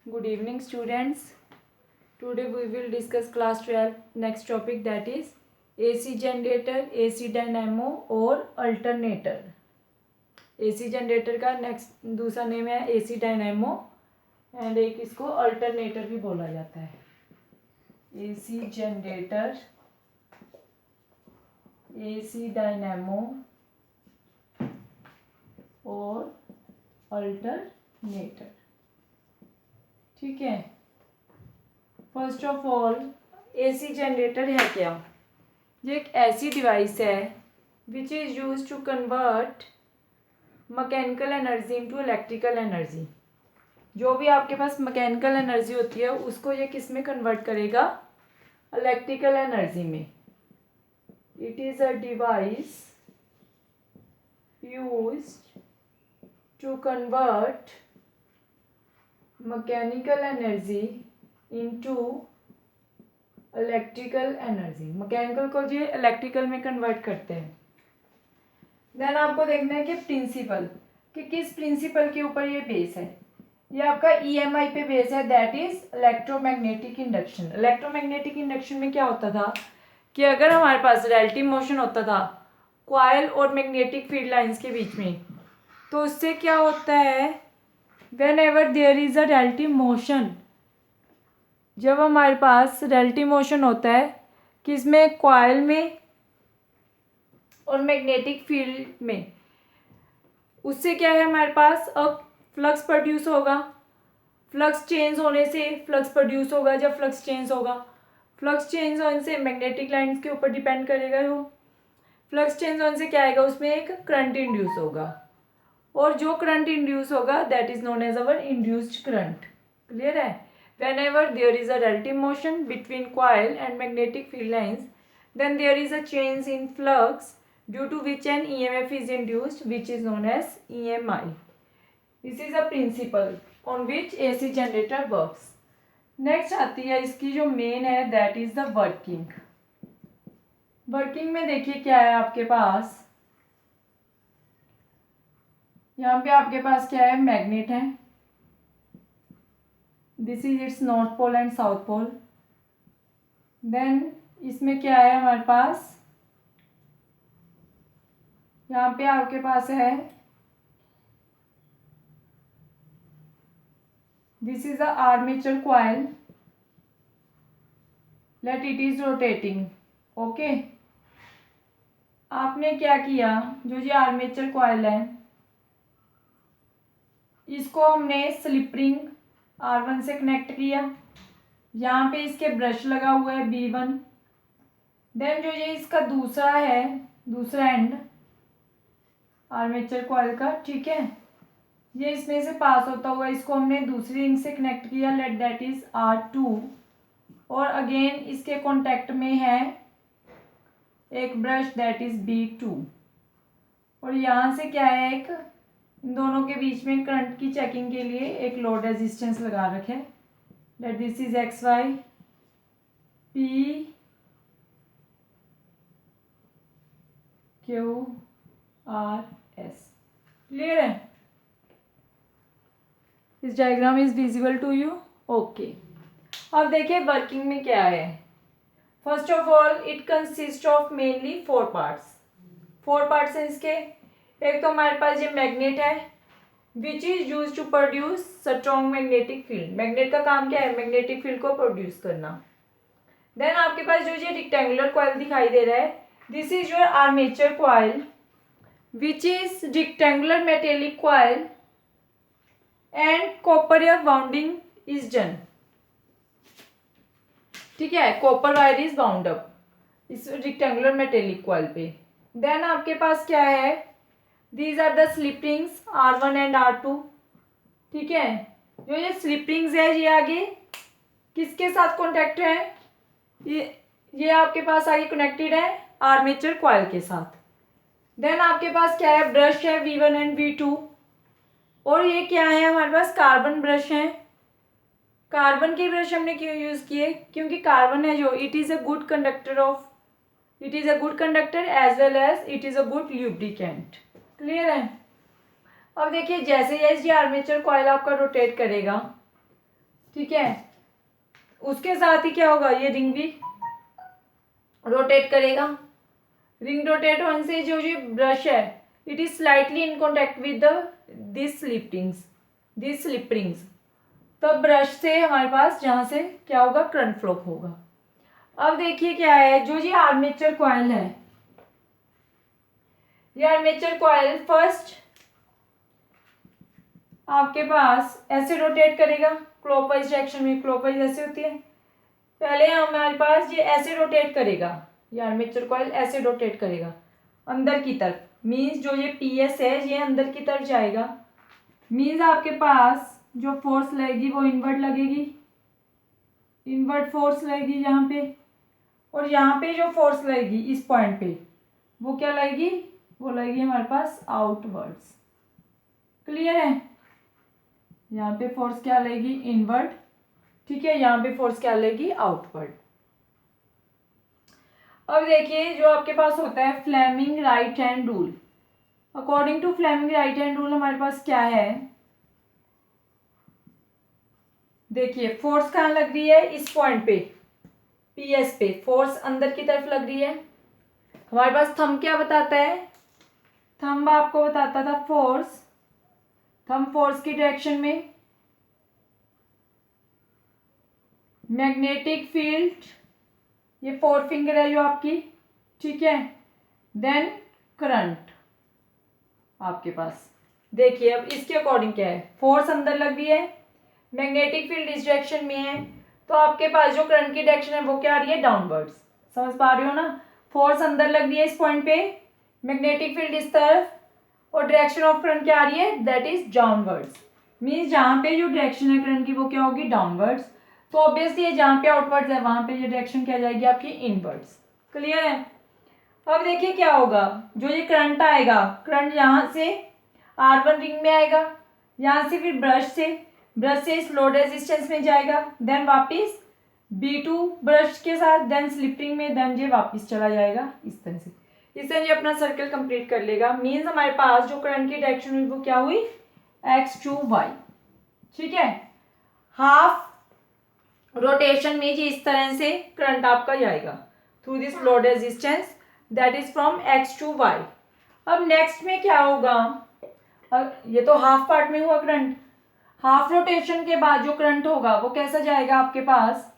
Good evening, students. Today we will discuss class 12 next topic, that is AC generator, AC dynamo और alternator. AC generator का next दूसरा name है AC dynamo and एक इसको alternator भी बोला जाता है. AC generator, AC dynamo और alternator. ठीक है. First of all AC generator है क्या? ये एक ऐसी डिवाइस है which is use to convert mechanical energy into electrical energy. जो भी आपके पास मैकेनिकल एनर्जी होती है उसको ये किस में कन्वर्ट करेगा? इलेक्ट्रिकल एनर्जी में. It is a device used to convert mechanical energy into electrical energy. Mechanical को जो इलेक्ट्रिकल में कन्वर्ट करते हैं. देन आपको देखना है कि प्रिंसिपल कि किस प्रिंसिपल के ऊपर ये बेस है. ये आपका EMI पे बेस है, that is electromagnetic induction. Electromagnetic induction में क्या होता था कि अगर हमारे पास रिलेटिव मोशन होता था कॉइल और मैग्नेटिक फील्ड लाइंस के बीच में, तो उससे क्या होता है, whenever there is a relative motion, जब हमारे पास रिलेटिव मोशन होता है किसमें, कॉइल में और मैग्नेटिक फील्ड में, उससे क्या है हमारे पास अब फ्लक्स प्रोड्यूस होगा. फ्लक्स चेंज होने से फ्लक्स प्रोड्यूस होगा. जब फ्लक्स चेंज होगा, फ्लक्स चेंज होने से मैग्नेटिक लाइंस के ऊपर डिपेंड करेगा. वो फ्लक्स चेंज होने से क्या आएगा, उसमें एक करंट इंड्यूस होगा और जो करंट इंड्यूस होगा that is known as our induced current. Clear है? Whenever there is a relative motion between coil and magnetic field lines, then there is a change in flux due to which an EMF is induced, which is known as EMI. This is a principle on which AC generator works. Next आती है इसकी जो main है, that is the working. Working में देखिए क्या है आपके पास. यहाँ पे आपके पास क्या है, मैग्नेट है. This is its north pole and south pole. Then इसमें क्या है हमारे पास, यहाँ पे आपके पास है, this is the armature coil, let it is rotating. Okay, आपने क्या किया, जो ये आर्मेचर कॉइल है इसको हमने स्लिप रिंग R1 से कनेक्ट किया. यहाँ पे इसके ब्रश लगा हुआ है B1. देन जो ये इसका दूसरा है, दूसरा एंड आर्मेचर कॉइल का, ठीक है, ये इसमें से पास होता हुआ इसको हमने दूसरी रिंग से कनेक्ट किया, लेट दैट इज R2. और अगेन इसके कॉन्टेक्ट में है एक ब्रश, दैट इज B2. और यहाँ से क्या है, एक इन दोनों के बीच में करंट की चेकिंग के लिए एक लोड रेजिस्टेंस लगा रखे, that this is XY PQRS. Clear है? इस diagram is visible to you. Okay, अब देखिए वर्किंग में क्या है. First of all it consist of mainly 4 parts. 4 parts हैं इसके. एक तो हमारे पास ये मैग्नेट है which is use to produce strong magnetic field. Magnet का काम क्या है, मैग्नेटिक फील्ड को प्रोड्यूस करना. देन आपके पास जो ये रेक्टेंगुलर कॉइल दिखाई दे रहा है, this is your armature coil which is rectangular metallic coil and copper या वाउंडिंग इज डन. ठीक है, copper wire is bound up इस रेक्टेंगुलर मेटेलिक कॉइल पे. देन आपके पास क्या है, these are the slip rings R1 and R2. ठीक है, जो ये स्लिप रिंग्स है ये आगे किसके साथ कॉन्टेक्ट है, ये आपके पास आगे कनेक्टेड है आर्मेचर कॉइल के साथ. देन आपके पास क्या है, ब्रश है V1 एंड V2. और ये क्या है, हमारे पास कार्बन ब्रश है. कार्बन के ब्रश हमने क्यों यूज़ किए, क्योंकि कार्बन है जो it is a good conductor of, it is a good conductor as well as it is a good lubricant. Clear है? अब देखिए जैसे जैसे ये आर्मेचर कॉइल आपका रोटेट करेगा ठीक है। उसके साथ ही क्या होगा, ये रिंग भी रोटेट करेगा। रिंग रोटेट होने से जो ये ब्रश है it is slightly in contact with this slip rings. तब ब्रश से हमारे पास जहाँ से क्या होगा, करंट फ्लो होगा। अब देखिए क्या है, जो ये आर्मेचर कॉइल है, ये आर्मेचर कॉइल फर्स्ट आपके पास ऐसे रोटेट करेगा क्लॉकवाइज डायरेक्शन में, क्लॉकवाइज ऐसे होती है। पहले हमारे पास ये ऐसे रोटेट करेगा, ये आर्मेचर कॉइल ऐसे रोटेट करेगा अंदर की तरफ, मींस जो ये पीएस है ये अंदर की तरफ जाएगा। मींस आपके पास जो फोर्स लगेगी वो इनवर्ट लगेगी, इनवर्ट फोर्स लगेगी यहाँ पे। और यहाँ पे जो फोर्स लगेगी इस पॉइंट पे वो क्या लगेगी, वो लगेगी हमारे पास आउटवर्ड्स। क्लियर है। यहाँ पे फोर्स क्या लगेगी, इनवर्ट। ठीक है, यहाँ पे फोर्स क्या लगेगी, आउटवर्ड। अब देखिए जो आपके पास होता है Fleming right hand rule. According to Fleming right hand rule हमारे पास क्या है, देखिए फोर्स कहाँ लग रही है, इस पॉइंट पे पीएस पे फोर्स अंदर की तरफ लग रही है। हमारे पास थंब क्या बताता है, थंब आपको बताता था फोर्स, थंब फोर्स की डायरेक्शन में, मैग्नेटिक फील्ड ये 4 फिंगर है जो आपकी, ठीक है। देन करंट आपके पास, देखिए अब इसके अकॉर्डिंग क्या है, फोर्स अंदर लग रही है, मैग्नेटिक फील्ड इस डायरेक्शन में है, तो आपके पास जो करंट की डायरेक्शन है वो क्या आ रही है, डाउनवर्ड्स। समझ पा रहे हो ना, फोर्स अंदर लग रही है इस पॉइंट पे, मैग्नेटिक फील्ड इस तरफ, और डायरेक्शन ऑफ करंट क्या आ रही है, दैट इज डाउनवर्ड्स। मीन्स जहाँ पे जो डायरेक्शन है करंट की वो क्या होगी, डाउनवर्ड्स। तो ऑब्वियसली जहाँ पे आउटवर्ड्स है वहाँ पे ये डायरेक्शन क्या जाएगी आपकी, इनवर्ड्स। क्लियर है। अब देखिए क्या होगा, जो ये करंट आएगा, करंट यहाँ से R1 रिंग में आएगा, यहाँ से फिर ब्रश से इस लोड रेजिस्टेंस में जाएगा, देन वापस B2 ब्रश के साथ, देन स्लिप रिंग में, देन ये वापस चला जाएगा इस तरह से। इससे ये अपना सर्कल कंप्लीट कर लेगा। मीन्स हमारे पास जो करंट की डायरेक्शन हुई वो क्या हुई, x to y। ठीक है, हाफ रोटेशन में जी इस तरह से करंट आपका जाएगा through this load resistance, that is from x to y। अब नेक्स्ट में क्या होगा, ये तो हाफ पार्ट में हुआ करंट, हाफ रोटेशन के बाद जो करंट होगा वो कैसा जाएगा आपके पास,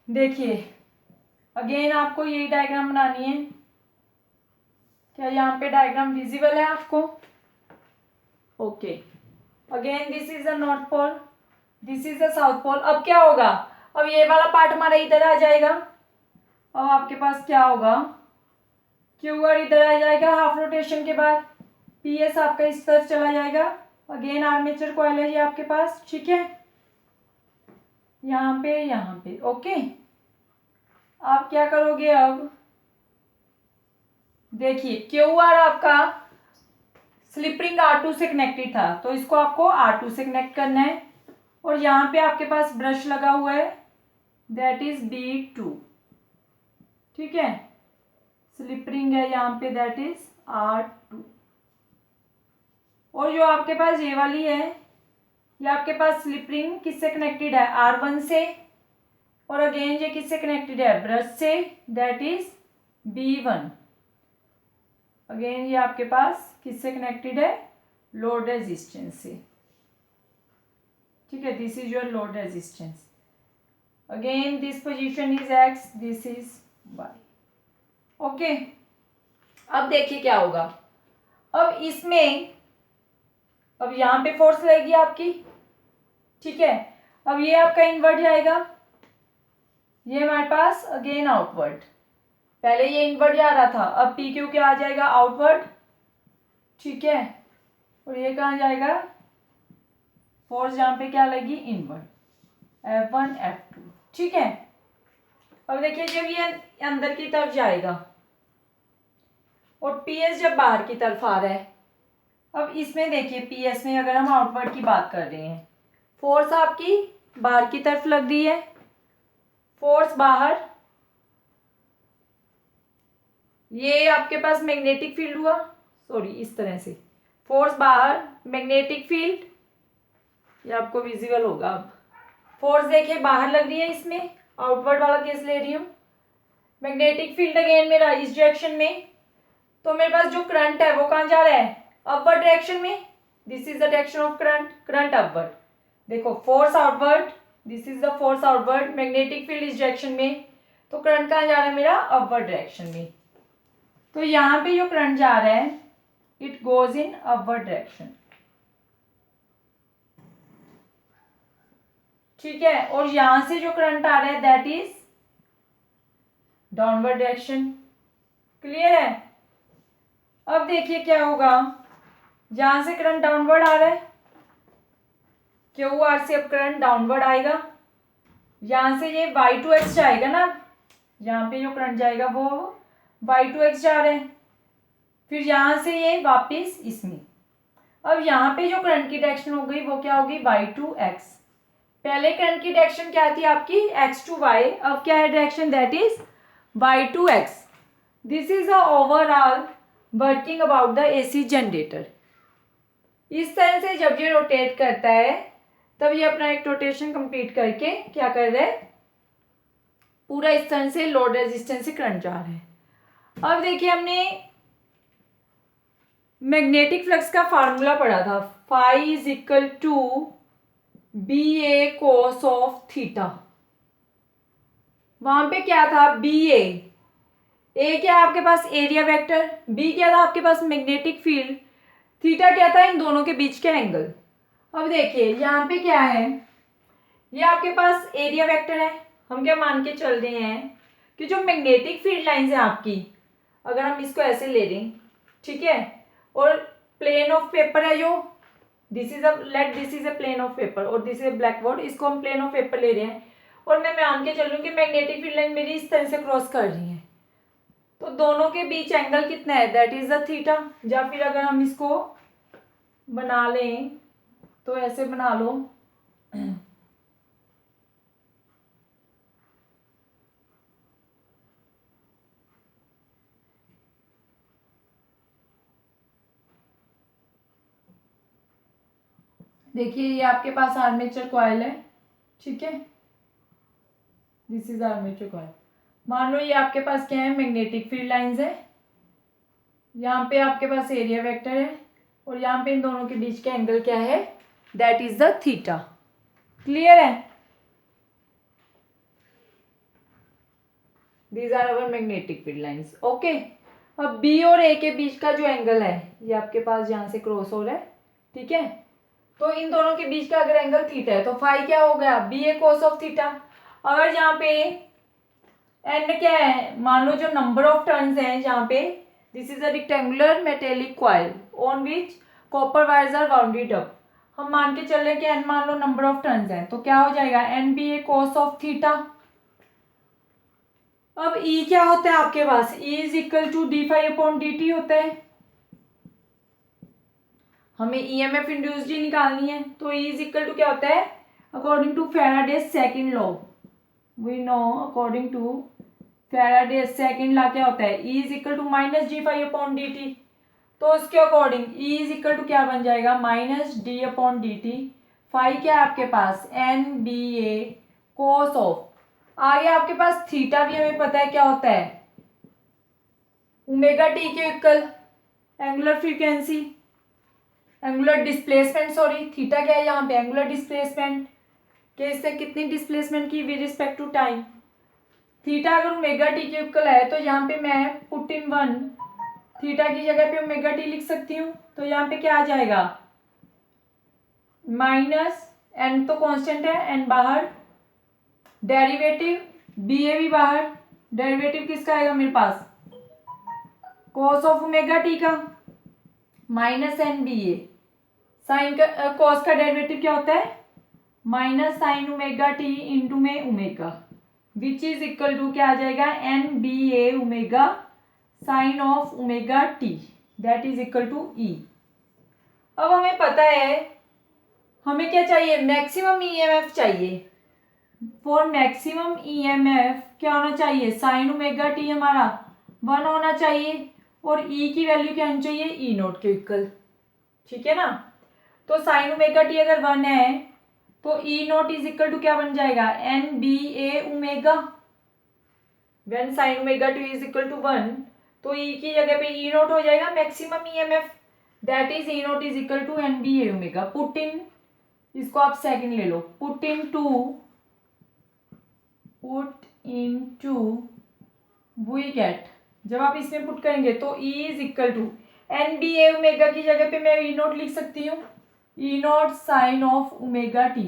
देखिए अगेन आपको यही डायग्राम बनानी है। क्या यहाँ पे डायग्राम विजिबल है आपको, okay. Again this is the north pole, this is the south pole. अब क्या होगा, अब ये वाला पार्ट हमारा इधर आ जाएगा, अब आपके पास क्या होगा, क्यू आर इधर आ जाएगा हाफ रोटेशन के बाद, पी एस आपका इस तरफ चला जाएगा, अगेन आर्मेचर कॉइल है ये आपके पास, ठीक है, यहाँ पे ओके। आप क्या करोगे, अब देखिए क्यू आर आपका स्लिप रिंग R2 से कनेक्टेड था, तो इसको आपको R2 से कनेक्ट करना है, और यहाँ पे आपके पास ब्रश लगा हुआ है दैट इज B2, ठीक है, स्लिप रिंग है यहाँ पे दैट इज R2, और जो आपके पास ये वाली है ये आपके पास स्लिप रिंग किससे कनेक्टेड है, R1 से, और अगेन ये किससे कनेक्टेड है, ब्रश से, दैट इज B1। अगेन ये आपके पास किससे कनेक्टेड है, लोड रेजिस्टेंस से, ठीक है, this is your load resistance. Again this position is x, this is y, okay. अब देखिए क्या होगा, अब इसमें अब यहाँ पे फोर्स लगेगी आपकी, ठीक है। अब ये आपका इनवर्ट जाएगा, ये हमारे पास अगेन आउटवर्ड, पहले ये इनवर्ट जा रहा था, अब पी क्यू क्या आ जाएगा, आउटवर्ड, ठीक है, और ये कहाँ जाएगा, फोर्स जहाँ पे क्या लगेगी, इनवर्ट, F1 F2, ठीक है। अब देखिए जब ये अंदर की तरफ जाएगा और पीएस जब बाहर की तरफ आ रहा है, अब इसमें देखिए पीएस में अगर हम आउटवर्ड की बात कर रहे हैं, फोर्स आपकी बाहर की तरफ लग रही है, फोर्स बाहर, ये आपके पास मैग्नेटिक फील्ड हुआ, सॉरी इस तरह से, फोर्स बाहर, मैग्नेटिक फील्ड, ये आपको विजिबल होगा। अब फोर्स देखिए बाहर लग रही है, इसमें आउटवर्ड वाला केस ले रही हूँ। मैग्नेटिक फील्ड अगेन मेरा इस डायरेक्शन में, तो मेरे पास जो करंट है वो कहाँ जा रहा है, अपवर्ड डायरेक्शन में। This is the direction of current, current upward. देखो force outward, this is the force outward, magnetic field इस डायरेक्शन में, तो करंट कहाँ जा रहा है मेरा, अपवर्ड डायरेक्शन में। तो यहाँ पे जो करंट जा रहा है it goes in upward direction, ठीक है। और यहां से जो करंट आ रहा है that is downward direction. Clear है। अब देखिए क्या होगा, जहां से करंट डाउनवर्ड आ रहा है, क्यू आर से अब करंट डाउनवर्ड आएगा, यहां से ये y2x जाएगा ना, यहाँ पे जो करंट जाएगा वो y2x जा रहा है, फिर यहाँ से ये वापस इसमें। अब यहाँ पे जो करंट की डायरेक्शन हो गई वो क्या होगी, y2x। पहले करंट की डायरेक्शन क्या थी आपकी, x to y, अब क्या है direction, that is y2x। This is the overall working about the AC generator. इस तरह से जब ये रोटेट करता है तब ये अपना एक रोटेशन कंप्लीट करके क्या कर रहा है, पूरा इस तरह से लोड रेजिस्टेंस से करंट जा रहा है। अब देखिए हमने मैग्नेटिक फ्लक्स का फार्मूला पढ़ा था, phi is equal to B A cos of theta. वहां पे क्या था, बी ए क्या है आपके पास एरिया वेक्टर, बी क्या था आपके पास मैग्नेटिक फील्ड, थीटा क्या था इन दोनों के बीच का एंगल। अब देखिए यहाँ पे क्या है, ये आपके पास एरिया वेक्टर है। हम क्या मान के चल रहे हैं कि जो मैग्नेटिक फील्ड लाइंस है आपकी, अगर हम इसको ऐसे ले रहे हैं, ठीक है, और प्लेन ऑफ पेपर है जो, this is a plane of paper और दिस इज ब्लैक बोर्ड, इसको हम प्लेन ऑफ पेपर ले रहे हैं और मैं मान के चल रही हूँ कि मैग्नेटिक फील्ड लाइन मेरी इस तरह से क्रॉस कर रही है, तो दोनों के बीच एंगल कितना है, दैट इज द थीटा। या फिर अगर हम इसको बना लें तो ऐसे बना लो, देखिए ये आपके पास आर्मेचर कॉइल है, ठीक है, दिस इज आर्मेचर कॉइल। मान लो ये आपके पास क्या है, मैग्नेटिक फील्ड लाइंस है, यहाँ पे आपके पास एरिया वेक्टर है और यहाँ पे इन दोनों के बीच का एंगल क्या है, that is the theta. Clear है। These are our magnetic field lines, okay. अब बी और ए के बीच का जो एंगल है ये आपके पास यहाँ से क्रॉस हो रहा है, ठीक है, तो इन दोनों के बीच का अगर एंगल थीटा है तो फाई क्या हो गया, B A cos of theta. अगर यहाँ पे एंड क्या है, मान लो जो नंबर ऑफ टर्न्स हैं यहाँ पे, this is a rectangular metallic coil on which copper wires are bounded up. हम मान के चल रहे हैं कि एन मान लो नंबर ऑफ टर्न्स हैं, तो क्या हो जाएगा, N B A cos of theta. अब ई क्या होता है आपके पास, E is equal to d phi upon d t होता है। हमें ईएमएफ इंड्यूस्ड ही निकालनी है, तो ई इज इक्वल टू क्या होता है, according to Faraday's second law, we know according to Faraday's second law क्या होता है, E is equal to minus d phi upon d t. तो उसके according E is equal to क्या बन जाएगा, minus d upon d t. Phi क्या है आपके पास, N B A cos of, आगे आपके पास थीटा भी हमें पता है क्या होता है, ओमेगा टी के equal angular frequency, angular displacement, sorry theta क्या है यहाँ पे, एंगुलर डिस्प्लेसमेंट, कि इससे कितनी डिस्प्लेसमेंट की with respect to time. Theta अगर ओमेगा टी के इक्वल है तो यहाँ पे मैं पुट इन वन, थीटा की जगह पे ओमेगा टी लिख सकती हूँ, तो यहाँ पे क्या आ जाएगा, माइनस एन तो कांस्टेंट है, एन बाहर, डेरिवेटिव बी ए भी बाहर, डेरिवेटिव किसका आएगा मेरे पास, कॉस ऑफ ओमेगा टी का, minus N B A, sine का कॉस का डेरिवेटिव क्या होता है, minus sine omega t into में omega, which is equal to क्या आ जाएगा, N B A omega sine of omega t, that is equal to E. अब हमें पता है हमें क्या चाहिए, मैक्सिमम ईएमएफ चाहिए। फॉर मैक्सिमम ईएमएफ क्या होना चाहिए, साइन ओमेगा टी हमारा 1 होना चाहिए और ई की वैल्यू क्या होनी चाहिए, ई नोट के इक्वल, ठीक है ना। तो साइन ओमेगा टी अगर 1 है तो E not is equal to क्या बन जाएगा, N B A omega. When sine omega t is equal to 1 तो ई की जगह पे ई नॉट हो जाएगा maximum EMF, that is E not is equal to N B A omega. Put in, इसको आप सेकंड ले लो, put in to we get, जब आप इसमें पुट करेंगे तो E is equal to N B A omega की जगह पे मैं ई नॉट लिख सकती हूँ, E not sine of omega t.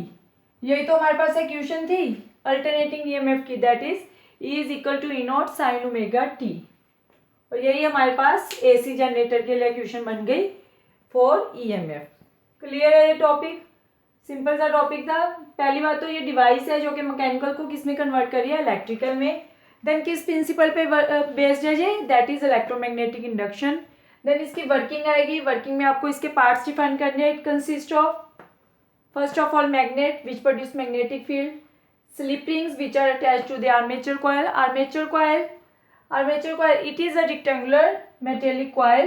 यही तो हमारे पास इक्वेशन थी अल्टरनेटिंग ईएमएफ की, that is E is equal to E not sine omega t. और यही हमारे पास एसी जनरेटर के लिए इक्वेशन बन गई फॉर ईएमएफ। क्लियर है ये टॉपिक, सिंपल सा टॉपिक था। पहली बात तो ये डिवाइस है जो कि मैकेनिकल को किस में कन्वर्ट करी है, इलेक्ट्रिकल में। देन किस प्रिंसिपल पे बेस्ड है ये, that is electromagnetic induction. Then इसकी वर्किंग आएगी, वर्किंग में आपको इसके पार्ट्स डिफाइन करने हैं। It consist of first of all magnet which produce magnetic field, slip rings which are attached to the armature coil. Armature coil it is a rectangular metallic coil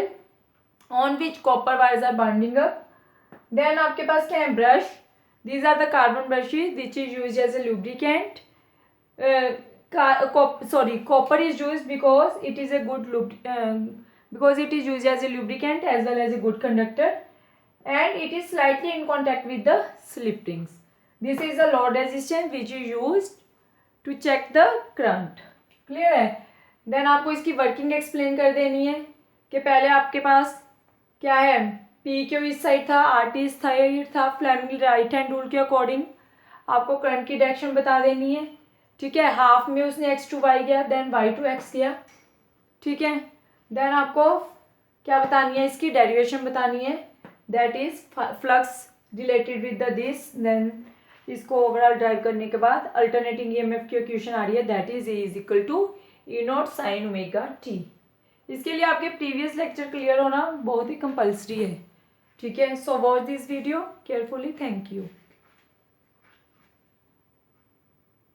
on which copper wires are binding up. Then आपके पास क्या है, brush, these are the carbon brushes which is used as a lubricant. Copper is used because it is a good because it is used as a lubricant as well as a good conductor, and it is slightly in contact with the slip rings. This is a load resistance which is used to check the current. Clear है। Then आपको इसकी working explain कर देनी है कि पहले आपके पास क्या है, पी क्यू इस साइड था, आर टी इस साइड था, फ्लेमिंग राइट हैंड रूल के अकॉर्डिंग आपको करंट की डायरेक्शन बता देनी है। ठीक है, हाफ में उसने एक्स टू वाई किया, देन वाई टू एक्स किया। ठीक है, देन आपको क्या बतानी है, इसकी डेरिवेशन बतानी है, that is flux related with the this. Then इसको ओवरऑल ड्राइव करने के बाद अल्टरनेटिंग ईएमएफ की इक्वेशन आ रही है, that is E is equal to E not sine omega t. इसके लिए आपके प्रीवियस लेक्चर क्लियर होना बहुत ही कंपल्सरी है। ठीक है, so watch this video carefully. Thank you.